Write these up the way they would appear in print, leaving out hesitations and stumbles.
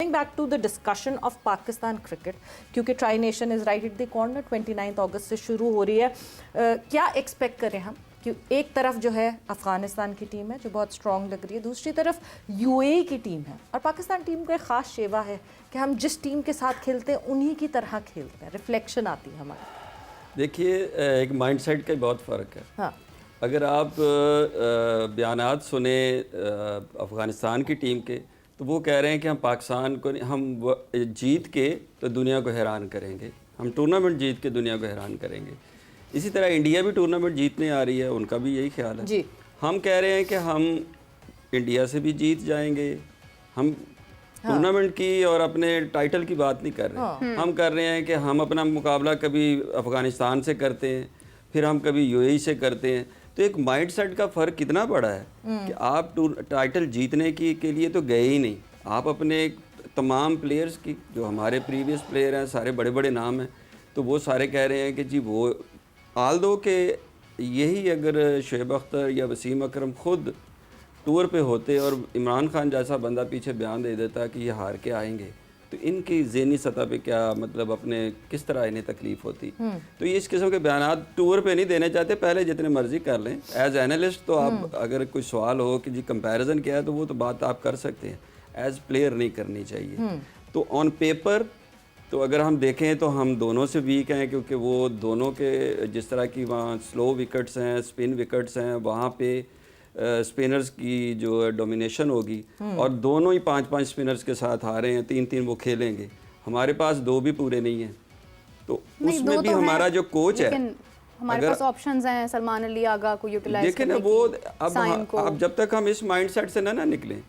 Coming back to the discussion of Pakistan cricket, क्योंकि tri nation is right at the corner, 29 अगस्त से शुरू हो रही है, क्या एक्सपेक्ट करें हम कि एक तरफ जो है अफ़गानिस्तान की टीम है जो बहुत स्ट्रॉन्ग लग रही है, दूसरी तरफ यूएई की टीम है, और पाकिस्तान टीम का एक ख़ास शेवा है कि हम जिस टीम के साथ खेलते हैं उन्हीं की तरह खेलते हैं, रिफ्लेक्शन आती है हमारी। देखिए, एक माइंडसेट का बहुत फ़र्क है। हाँ, अगर आप बयानात सुने अफ़गानिस्तान की टीम के, तो वो कह रहे हैं कि हम पाकिस्तान को हम जीत के तो दुनिया को हैरान करेंगे, हम टूर्नामेंट जीत के दुनिया को हैरान करेंगे। इसी तरह इंडिया भी टूर्नामेंट जीतने आ रही है, उनका भी यही ख्याल है जी। हम कह रहे हैं कि हम इंडिया से भी जीत जाएंगे, हम टूर्नामेंट की और अपने टाइटल की बात नहीं कर रहे। हम कर रहे हैं कि हम अपना मुकाबला कभी अफ़गानिस्तान से करते हैं, फिर हम कभी यूएई से करते हैं। तो एक माइंडसेट का फ़र्क कितना बड़ा है कि आप टाइटल जीतने के लिए तो गए ही नहीं, आप अपने तमाम प्लेयर्स की, जो हमारे प्रीवियस प्लेयर हैं, सारे बड़े बड़े नाम हैं, तो वो सारे कह रहे हैं कि जी वो आल दो के यही अगर शुएब अख्तर या वसीम अकरम खुद टूर पे होते और इमरान खान जैसा बंदा पीछे बयान दे देता कि ये हार के आएंगे, तो इनकी ज़हनी सतह पे क्या मतलब अपने किस तरह इन्हें तकलीफ़ होती। तो ये इस किस्म के बयान टूर पे नहीं देने चाहते, पहले जितने मर्जी कर लें। एज एनालिस्ट तो आप अगर कोई सवाल हो कि जी कंपैरिजन क्या है, तो वो तो बात आप कर सकते हैं, एज प्लेयर नहीं करनी चाहिए। तो ऑन पेपर तो अगर हम देखें तो हम दोनों से वीक हैं, क्योंकि वो दोनों के जिस तरह की वहाँ स्लो विकेट्स हैं, स्पिन विकेट्स हैं, वहाँ पे स्पिनर्स की जो डोमिनेशन होगी, और दोनों ही 5-5 स्पिनर्स के साथ आ रहे हैं, 3-3 वो खेलेंगे, हमारे पास 2 भी पूरे नहीं हैं। तो उसमें भी हमारा जो कोच है, हमारे पास ऑप्शंस हैं, सलमान अली आगा को यूटिलाइज देखें ना, वो अब जब तक हम इस माइंडसेट से ना निकलें,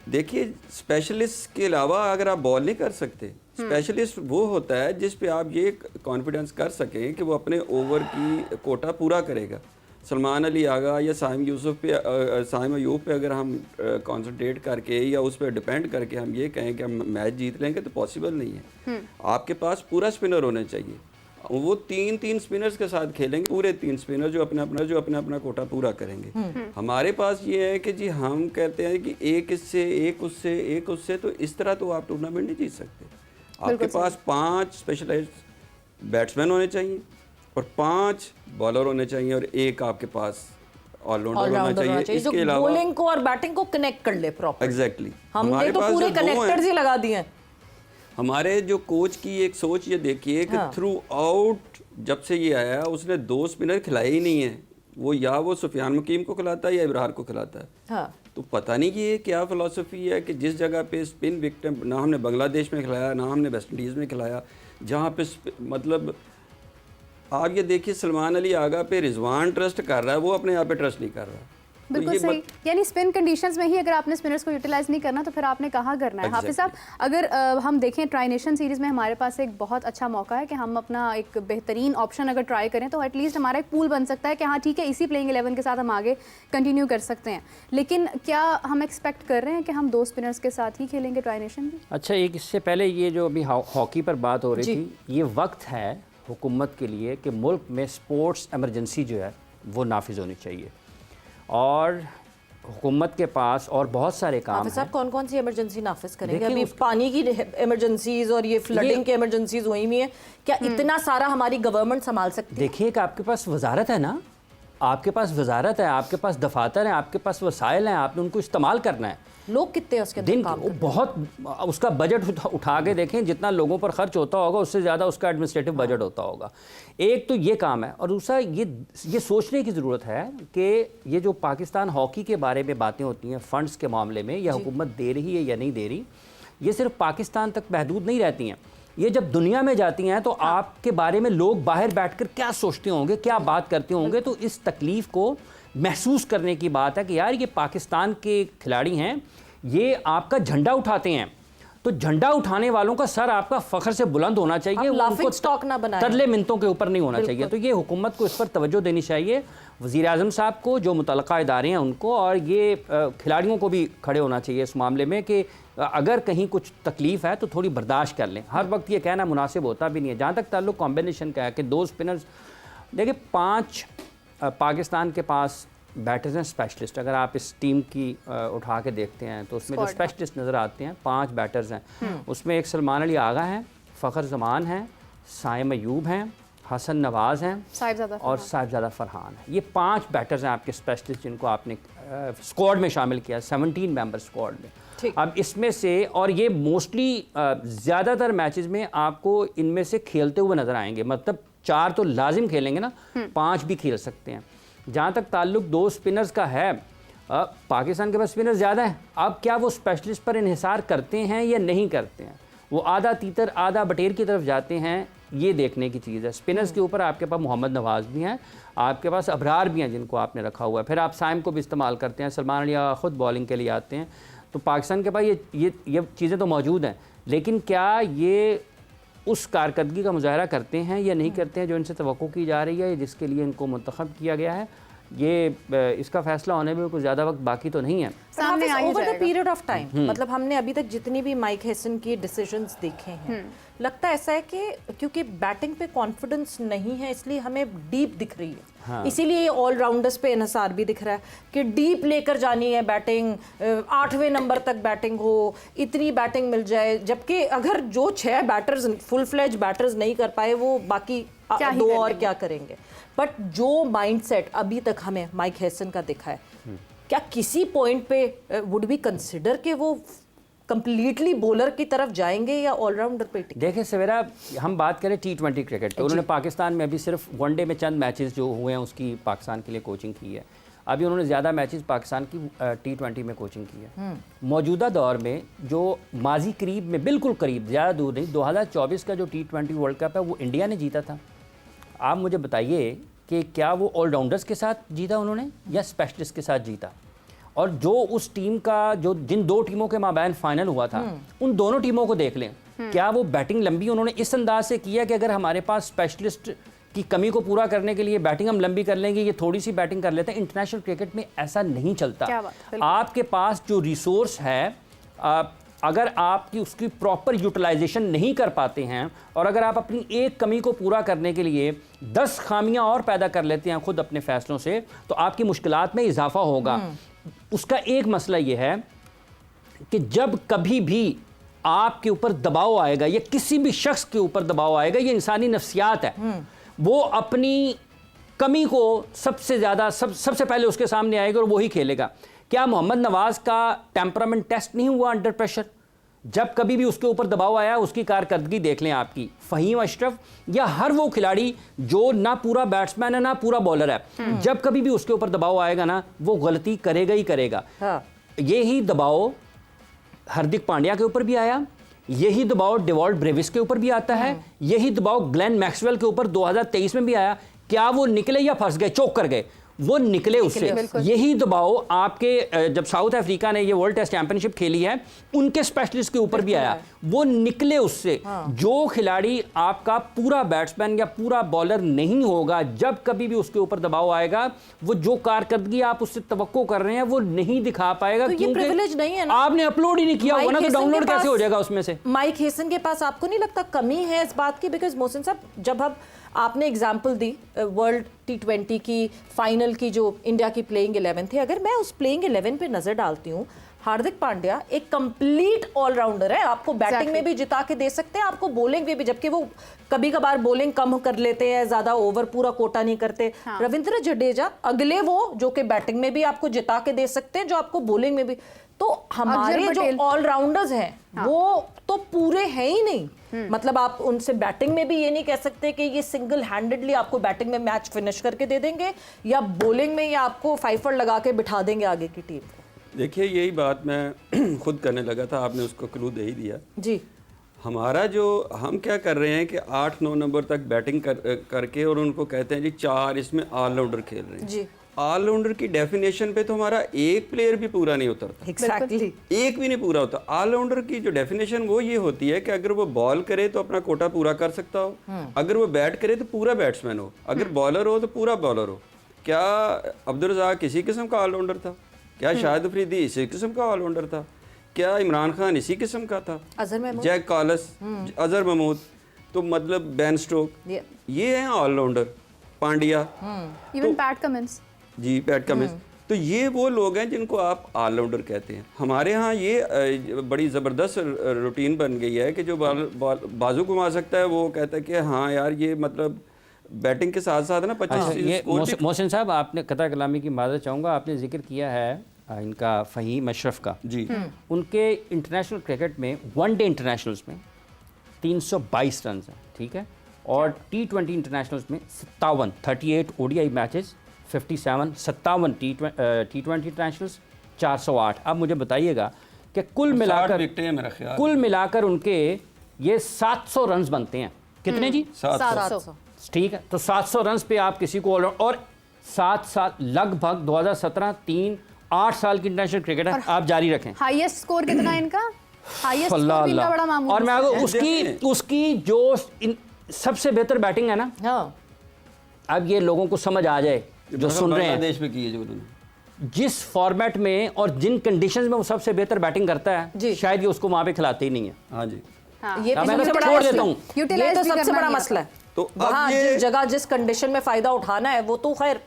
देखिए स्पेशलिस्ट के अलावा अगर आप बॉल नहीं कर सकते, स्पेशलिस्ट वो होता है जिस पे आप ये कॉन्फिडेंस कर सकें कि वो अपने ओवर की कोटा पूरा करेगा। सलमान अली आगा या साइम यूसुफ पे, साइम अयूब पे अगर हम कंसंट्रेट करके या उस पर डिपेंड करके हम ये कहें कि हम मैच जीत लेंगे, तो पॉसिबल नहीं है। आपके पास पूरा स्पिनर होने चाहिए, वो 3-3 स्पिनर्स के साथ खेलेंगे, पूरे 3 स्पिनर जो अपना अपना कोटा पूरा करेंगे। हमारे पास ये है कि जी हम कहते हैं कि एक इससे एक उससे एक उससे, तो इस तरह तो आप टूर्नामेंट नहीं जीत सकते। आपके पास 5 स्पेशलाइज्ड बैट्समैन होने चाहिए और 5 बॉलर होने चाहिए और एक आपके पास ऑलराउंडर होना चाहिए। इसके अलावा बॉलिंग को और बैटिंग को कनेक्ट कर ले प्रॉपर। एग्जैक्टली, हमने तो पूरे कनेक्टर्स ही लगा दिए हैं। हमारे जो कोच की एक सोच ये देखिए कि थ्रू आउट जब से ये आया उसने 2 स्पिनर खिलाए ही नहीं है, वो या वो सुफियान मुकीम को खिलाता है या इब्रार को खिलाता है। हाँ। तो पता नहीं कि ये क्या फ़िलासफ़ी है कि जिस जगह पे स्पिन विकेट ना हमने बांग्लादेश में खिलाया, ना हमने वेस्ट इंडीज़ में खिलाया, जहाँ पे मतलब आप ये देखिए सलमान अली आगा पे रिजवान ट्रस्ट कर रहा है, वो अपने आप पे ट्रस्ट नहीं कर रहा। बिल्कुल सही, यानी स्पिन कंडीशंस में ही अगर आपने स्पिनर्स को यूटिलाइज नहीं करना तो फिर आपने कहाँ करना है। हाफिज साहब, अगर हम देखें ट्राई नेशन सीरीज़ में हमारे पास एक बहुत अच्छा मौका है कि हम अपना एक बेहतरीन ऑप्शन अगर ट्राई करें तो एटलीस्ट हमारा एक पूल बन सकता है कि हाँ ठीक है, इसी प्लेइंग 11 के साथ हम आगे कंटिन्यू कर सकते हैं। लेकिन क्या हम एक्सपेक्ट कर रहे हैं कि हम 2 स्पिनर्स के साथ ही खेलेंगे ट्राई नेशन में? अच्छा, एक इससे पहले ये जो अभी हॉकी पर बात हो रही थी, ये वक्त है हुकूमत के लिए कि मुल्क में स्पोर्ट्स एमरजेंसी जो है वो नाफिज होनी चाहिए, और हुकूमत के पास और बहुत सारे काम हैं। साहब कौन कौन सी इमरजेंसी नाफिज करेंगे? अभी पानी की इमरजेंसीज और ये फ्लडिंग की इमरजेंसीज हुई हुई है, क्या इतना सारा हमारी गवर्नमेंट संभाल सकती है? देखिए कि आपके पास वजारत है ना, आपके पास वजारत है, आपके पास दफातर हैं, आपके पास वसाइल हैं, आपने उनको इस्तेमाल करना है। लोग कितने उसके दिन बहुत उसका बजट उठा के देखें, जितना लोगों पर खर्च होता होगा उससे ज़्यादा उसका एडमिनिस्ट्रेटिव बजट होता होगा। एक तो ये काम है, और दूसरा ये सोचने की ज़रूरत है कि ये जो पाकिस्तान हॉकी के बारे में बातें होती हैं फ़ंड्स के मामले में, यह हुकूमत दे रही है या नहीं दे रही, ये सिर्फ पाकिस्तान तक महदूद नहीं रहती हैं, ये जब दुनिया में जाती हैं तो आपके बारे में लोग बाहर बैठकर क्या सोचते होंगे, क्या बात करते होंगे। तो इस तकलीफ़ को महसूस करने की बात है कि यार ये पाकिस्तान के खिलाड़ी हैं, ये आपका झंडा उठाते हैं, तो झंडा उठाने वालों का सर आपका फ़ख्र से बुलंद होना चाहिए, उनको स्टॉक ना बनाएं, तरले मिनटों के ऊपर नहीं होना चाहिए। तो ये हुकूमत को इस पर तवज्जो देनी चाहिए, वज़ीर आज़म साहब को, जो मुतल्लका इदारे हैं उनको, और ये खिलाड़ियों को भी खड़े होना चाहिए इस मामले में कि अगर कहीं कुछ तकलीफ़ है तो थोड़ी बर्दाश्त कर लें। हर वक्त ये कहना मुनासिब होता भी नहीं है। जहाँ तक ताल्लुक़ कॉम्बिनेशन का है कि 2 स्पिनर्स, देखिए 5 पाकिस्तान के पास बैटर्स हैं स्पेशलिस्ट, अगर आप इस टीम की उठा के देखते हैं तो उसमें जो स्पेशलिस्ट नज़र आते हैं 5 बैटर्स हैं। उसमें एक सलमान अली आगा हैं, फ़खर जमान हैं, साइम अयूब हैं, हसन नवाज़ हैं और साहिबजादा फरहान है। ये 5 बैटर्स हैं आपके स्पेशलिस्ट जिनको आपने स्क्वाड में शामिल किया, 17 मेंबर स्क्वाड में। अब इसमें से, और ये मोस्टली ज़्यादातर मैचेस में आपको इनमें से खेलते हुए नज़र आएंगे, मतलब 4 तो लाजिम खेलेंगे ना, 5 भी खेल सकते हैं। जहाँ तक ताल्लुक 2 स्पिनर्स का है, पाकिस्तान के पास स्पिनर ज़्यादा है। अब क्या वो स्पेशलिस्ट पर इन्हिसार करते हैं या नहीं करते हैं, वो आधा तीतर आधा बटेर की तरफ जाते हैं, ये देखने की चीज़ है। स्पिनर्स के ऊपर आपके पास मोहम्मद नवाज़ भी हैं, आपके पास अबरार भी हैं जिनको आपने रखा हुआ है, फिर आप साइम को भी इस्तेमाल करते हैं, सलमान अली ख़ुद बॉलिंग के लिए आते हैं। तो पाकिस्तान के पास ये चीज़ें तो मौजूद हैं, लेकिन क्या ये उस कारकर्दगी का मुजाहरा करते हैं या नहीं करते हैं जो इनसे तवक्को की जा रही है, जिसके लिए इनको मुंतखब किया गया है? ये इसका फैसला होने में कुछ ज़्यादा वक्त बाकी तो नहीं है। सामने आ ही ओवर द जाएगा। पीरियड ऑफ टाइम, मतलब हमने अभी तक जितनी भी माइक हेसन की डिसीजंस देखे हैं, लगता ऐसा है कि क्योंकि बैटिंग पे कॉन्फिडेंस नहीं है इसलिए हमें डीप दिख रही है। हाँ। इसीलिए ये ऑलराउंडर्स पे इन्हिसार भी दिख रहा है कि डीप लेकर जानी है बैटिंग, 8वें नंबर तक बैटिंग हो, इतनी बैटिंग मिल जाए। जबकि अगर जो 6 बैटर्स फुल फ्लेज बैटर्स नहीं कर पाए, वो बाकी क्या ही 2 और करेंगे? क्या करेंगे। बट जो माइंडसेट अभी तक हमें माइक हेसन का दिखा है, क्या किसी पॉइंट पे वुड बी कंसिडर कि वो कंप्लीटली बॉलर की तरफ जाएंगे या ऑलराउंडर पे टिके? देखिए सवेरा, हम बात करें T20 क्रिकेट तो उन्होंने पाकिस्तान में अभी सिर्फ वनडे में चंद मैचेस जो हुए हैं उसकी पाकिस्तान के लिए कोचिंग की है। अभी उन्होंने ज़्यादा मैचेस पाकिस्तान की T20 में कोचिंग की है। मौजूदा दौर में जो माजी करीब में, बिल्कुल करीब, ज़्यादा दूर नहीं, 2024 का जो T20 वर्ल्ड कप है वो इंडिया ने जीता था। आप मुझे बताइए कि क्या वो ऑलराउंडर्स के साथ जीता उन्होंने या स्पेशलिस्ट के साथ जीता? और जो उस टीम का, जो जिन 2 टीमों के माबैन फाइनल हुआ था, उन दोनों टीमों को देख लें, क्या वो बैटिंग लंबी उन्होंने इस अंदाज से किया कि अगर हमारे पास स्पेशलिस्ट की कमी को पूरा करने के लिए बैटिंग हम लंबी कर लेंगे, ये थोड़ी सी बैटिंग कर लेते हैं? इंटरनेशनल क्रिकेट में ऐसा नहीं चलता। क्या बात, बिल्कुल। आपके पास जो रिसोर्स है, अगर आपकी उसकी प्रॉपर यूटिलाइजेशन नहीं कर पाते हैं और अगर आप अपनी एक कमी को पूरा करने के लिए 10 खामियां और पैदा कर लेते हैं खुद अपने फैसलों से, तो आपकी मुश्किलात में इजाफा होगा। उसका एक मसला यह है कि जब कभी भी आपके ऊपर दबाव आएगा या किसी भी शख्स के ऊपर दबाव आएगा, ये इंसानी नफ्सियात है, वो अपनी कमी को सबसे ज़्यादा सबसे पहले उसके सामने आएगा और वही खेलेगा। क्या मोहम्मद नवाज़ का टेम्परामेंट टेस्ट नहीं हुआ अंडर प्रेशर? जब कभी भी उसके ऊपर दबाव आया, उसकी कारकर्दगी देख लें आपकी। फ़हीम अशरफ या हर वो खिलाड़ी जो ना पूरा बैट्समैन है ना पूरा बॉलर है, जब कभी भी उसके ऊपर दबाव आएगा ना, वो गलती करेगा ही करेगा। हाँ। यही दबाव हार्दिक पांड्या के ऊपर भी आया, यही दबाव डेवॉल्ट ब्रेविस के ऊपर भी आता है, यही दबाव ग्लेन मैक्सवेल के ऊपर 2023 में भी आया। क्या वो निकले या फंस गए, चौक कर गए? वो निकले उससे। यही दबाव आपके जब साउथ अफ्रीका ने ये वर्ल्ड टेस्ट चैंपियनशिप खेली है, उनके स्पेशलिस्ट के ऊपर भी आया, वो निकले उससे। जो खिलाड़ी आपका पूरा बैट्समैन या पूरा बॉलर नहीं होगा, जब कभी भी उसके ऊपर दबाव आएगा, वो जो कारकर्दगी आप उससे तवक्को कर रहे हैं वो नहीं दिखा पाएगा। तो ये क्योंकि प्रिविलेज नहीं है ना, आपने अपलोड ही नहीं किया होगा ना, तो माइक हेसन डाउनलोड के कैसे हो पास- जाएगा उसमें से? माइक हेसन के पास आपको नहीं लगता कमी है इस बात की? बिकॉज मोहसिन साहब, जब हम आपने एग्जाम्पल दी वर्ल्ड T20 की फाइनल की, जो इंडिया की प्लेइंग 11 थी, अगर मैं उस प्लेइंग 11 पे नजर डालती हूँ, हार्दिक पांड्या एक कंप्लीट ऑलराउंडर है। आपको बैटिंग में भी जिता के दे सकते हैं, आपको बॉलिंग में भी, जबकि वो कभी कभार बॉलिंग कम कर लेते हैं, ज्यादा ओवर पूरा कोटा नहीं करते। रविंद्र जडेजा अगले वो जो कि बैटिंग में भी आपको जिता के दे सकते हैं, जो आपको बॉलिंग में भी। तो हमारे जो ऑलराउंडर्स हैं वो तो पूरे हैं ही नहीं। मतलब आप उनसे बैटिंग में भी ये नहीं कह सकते कि ये सिंगल हैंडेडली आपको बैटिंग में मैच फिनिश करके दे देंगे, या बॉलिंग में या आपको फाइफर लगा के बिठा देंगे आगे की टीम को। देखिए, यही बात मैं खुद करने लगा था, आपने उसको क्लू दे ही दिया जी। हमारा जो हम क्या कर रहे हैं कि 8-9 नंबर तक बैटिंग करके और उनको कहते हैं जी 4 इसमें ऑलराउंडर खेल रहे हैं जी। ऑलराउंडर की डेफिनेशन पे तो हमारा एक प्लेयर भी पूरा नहीं उतरता, एग्जैक्टली। एक भी नहीं पूरा होता। ऑलराउंडर की जो डेफिनेशन वो ये होती है कि अगर वो बॉल करे तो अपना कोटा पूरा कर सकता हो, अगर वो बैट करे तो पूरा बैट्समैन हो, अगर बॉलर हो तो पूरा बॉलर हो। क्या अब्दुल रज़ाक इसी किस्म का ऑलराउंडर था? क्या शाहिद अफरीदी इसी किस्म का ऑलराउंडर था? क्या इमरान खान इसी किस्म का था? अजहर महमूद, जैक कॉलस, अजहर महमूद, तो मतलब बेन स्टोक, ये हैं allrounder. Pandya, even Pat Cummins ji Pat Cummins, तो ये वो लोग हैं जिनको आप ऑलराउंडर कहते हैं। हमारे यहाँ ये बड़ी ज़बरदस्त रूटीन बन गई है कि जो बाजू घुमा सकता है वो कहता है कि हाँ यार ये मतलब बैटिंग के साथ साथ ना 25 ये मोहसिन साहब, आपने कता कलामी की माज़रत चाहूँगा, आपने जिक्र किया है इनका फ़हीम अशरफ का जी। उनके इंटरनेशनल क्रिकेट में वनडे इंटरनेशनल्स में 322 रन हैं, ठीक है, और T20 इंटरनेशनल्स में 38 ODI मैचेस 57 T20 इंटरनेशनल्स 408। अब मुझे बताइएगा कि कुल मिलाकर उनके ये 700 रन बनते हैं। कितने जी? 700। ठीक है, तो 700 रन पे आप किसी को और 7 साल लगभग 2017 8 साल की इंटरनेशनल क्रिकेट है, आप जारी रखें। हाईएस्ट स्कोर कितना है इनका? हाईएस्ट अल्लाह स्कोर इनका अल्लाह। बड़ा मामूली और मैं है। आपको उसकी जो सबसे बेहतर बैटिंग है ना, हाँ, अब ये लोगों को समझ आ जाए जो सुन रहे हैं, बांग्लादेश में की है जो उन्होंने, जिस फॉर्मेट में और जिन कंडीशंस में वो सबसे बेहतर बैटिंग करता जी। है, शायद ये उसको वहां पे खिलाते ही नहीं है। हाँ जी। हाँ। ये तो मैं सबसे बड़ा छोड़ मसला देता है। हूँ। ये Utilize तो भी सबसे करना बड़ा नहीं मसला है। तो अब वहाँ ये- जिस जगह जिस कंडीशन में फायदा उठाना है वो तो खैर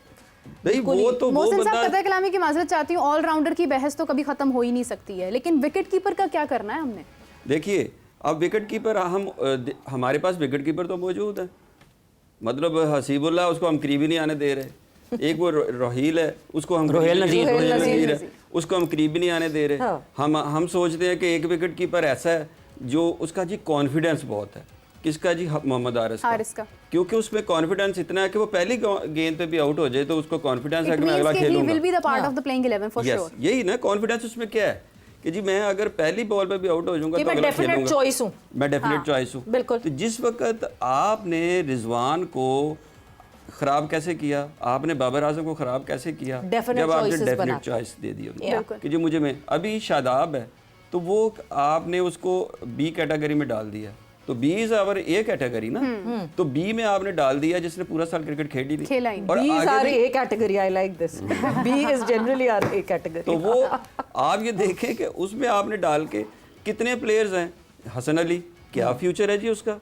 भाई वो तो वो मोहसिन साहब, बंदा कतई कलामी की माजरत चाहती हूँ, ऑलराउंडर की बहस तो कभी खत्म हो ही नहीं सकती है, लेकिन विकेट कीपर का क्या करना है हमने? देखिए, अब विकेट कीपर हमारे पास विकेट कीपर तो मौजूद है, मतलब हसीबुल्लाह उसको हम करीब ही नहीं आने दे रहे। एक वो रोहील है, उसको हम रोहेल नज़ीर है, उसको हम करीब भी नहीं आने दे रहे। हाँ। हम सोचते हैं कि एक विकेट कीपर ऐसा है जो उसका जी कॉन्फिडेंस बहुत है। किसका जी? मोहम्मद हारिस का। क्योंकि उसमें कॉन्फिडेंस इतना है कि वो पहली गेंद पे भी आउट हो जाए तो उसको कॉन्फिडेंस है कि मैं अगला खेलूंगा। यस, यही ना कॉन्फिडेंस उसमें क्या है कि जी मैं अगर पहली बॉल पे भी आउट हो जाऊंगा तो अगला खेलूंगा, चॉइस हूं, मैं डेफिनेट चॉइस हूं। बिल्कुल। तो जिस वक्त आपने रिजवान को खराब कैसे किया, आपने बाबर आजम को खराब कैसे किया, Definite जब आपने choices डेफिनेट बना। चॉइस दे दी उनको बिल्कुल। कि जी मुझे मैं अभी शादाब है तो वो आपने उसको बी कैटेगरी में डाल दिया, तो B is our A category ना, तो बी में आपने डाल दिया जिसने पूरा साल क्रिकेट खेली नहीं, खेला ही नहीं। और B is आगे our भी- A category. I like this. B is generally our A category. तो वो आप ये देखें कि उसमें आपने डाल के कितने प्लेयर्स हैं। हसन अली, क्या फ्यूचर है जी उसका?